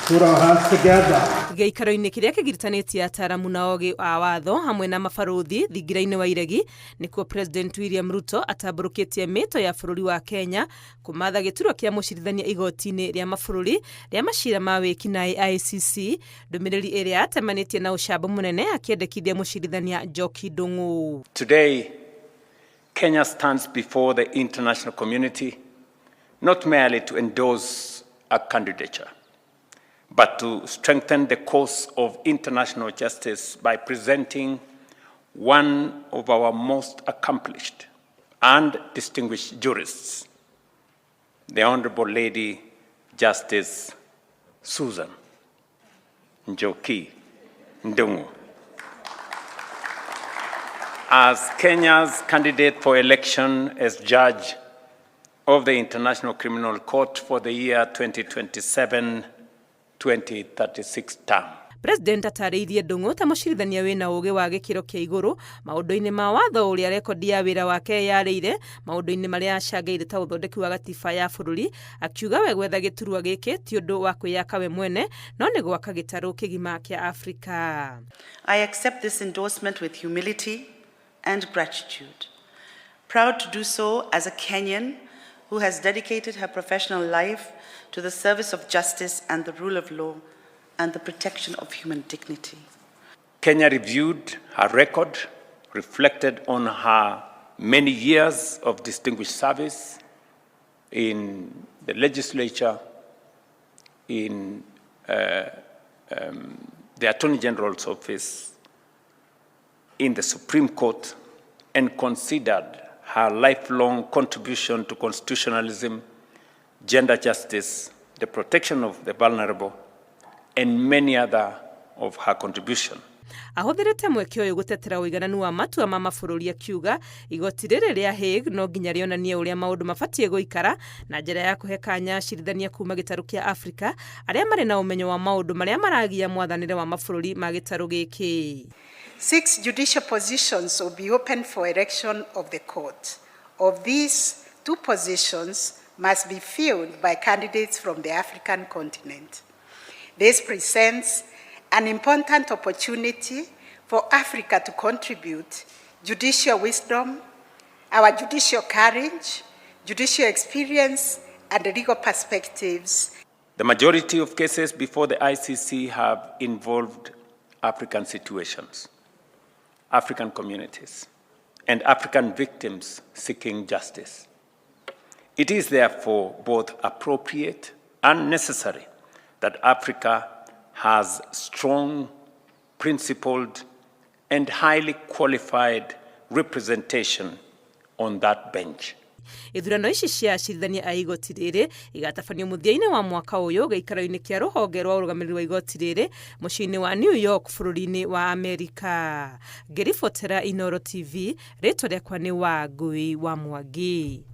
Put our hands together. Gĩikaro-inĩ kĩrĩa kĩgiritanĩtie ataaramu na ogĩ a watho hamwe na mabarothi thingira-inĩ wa iregi nĩkuo President William Ruto atambũrũkĩtie mĩto ya bũrũri wa Kenya kũmatha gĩturwa kĩa mũcirithania igoti-inĩ rĩa mabũrũri rĩa macira ma wĩki-naĩ ICC, ndũmĩrĩri ĩrĩa atemanĩtie na ũcamba mũnene akĩendekithia mũcirithania Njoki Ndung'u. Today, Kenya stands before the international community not merely to endorse a candidature, but to strengthen the cause of international justice by presenting one of our most accomplished and distinguished jurists, the Honorable Lady Justice Susan Njoki Ndung'u, as Kenya's candidate for election as judge of the International Criminal Court for the year 2027-2036 term. President atarĩirie Ndung'u ta mũcirithania wĩna ũgĩ wa gĩkĩro kĩa igũrũ maũndũ-inĩ ma watho ũrĩa rekondi ya wĩra wake yarĩire maũndũ-inĩ marĩa acangĩire ta ũthondeki wa gatiba ya bũrũri, akiuga we gwetha gĩturwa gĩkĩ ti ũndũ wa kwĩyaka we mwene no nĩ gwaka gĩtarũ kĩgima kĩa Afrika. I accept this endorsement with humility and gratitude. Proud to do so as a Kenyan who has dedicated her professional life to the service of justice and the rule of law and the protection of human dignity. Kenya reviewed her record, reflected on her many years of distinguished service in the legislature, in the Attorney General's office, in the Supreme Court, and considered her lifelong contribution to constitutionalism, gender justice, the protection of the vulnerable, and many other of her contribution. Ahũthĩrĩte mweke ũyũ gũtetera ũigananu wa matua ma mabũrũri akiuga igoti rĩrĩ rĩa Hague no nginya rĩonanie ũrĩa maũndũ mabatiĩ gũikara na njĩra ya kũhe kanya acirithania kuma gĩtarũ kĩa Afrika arĩa marĩ na ũmenyo wa maũndũ marĩa maragia mwathanĩre wa mabũrũri ma gĩtarũ gĩkĩ. 6 judicial positions will be open for election of the court. Of these, 2 positions must be filled by candidates from the African continent. This presents an important opportunity for Africa to contribute judicial wisdom, our judicial courage, judicial experience, and legal perspectives. The majority of cases before the ICC have involved African situations, African communities, and African victims seeking justice. It is therefore both appropriate and necessary that Africa has strong, principled, and highly qualified representation on that bench. Ithurano ici cia acirithania a igoti rĩrĩ igatabanio mũthia-inĩ wa mwaka ũyũ gĩikaro-inĩ kĩa rũhonge rwa ũrũgamĩrĩri wa igoti rĩrĩ mũciĩ-inĩ wa New York bũrũri-inĩ wa Amerika. Ngĩribotera Inooro TV, rĩtwa rĩakwa nĩ Wangũi wa Mwangi.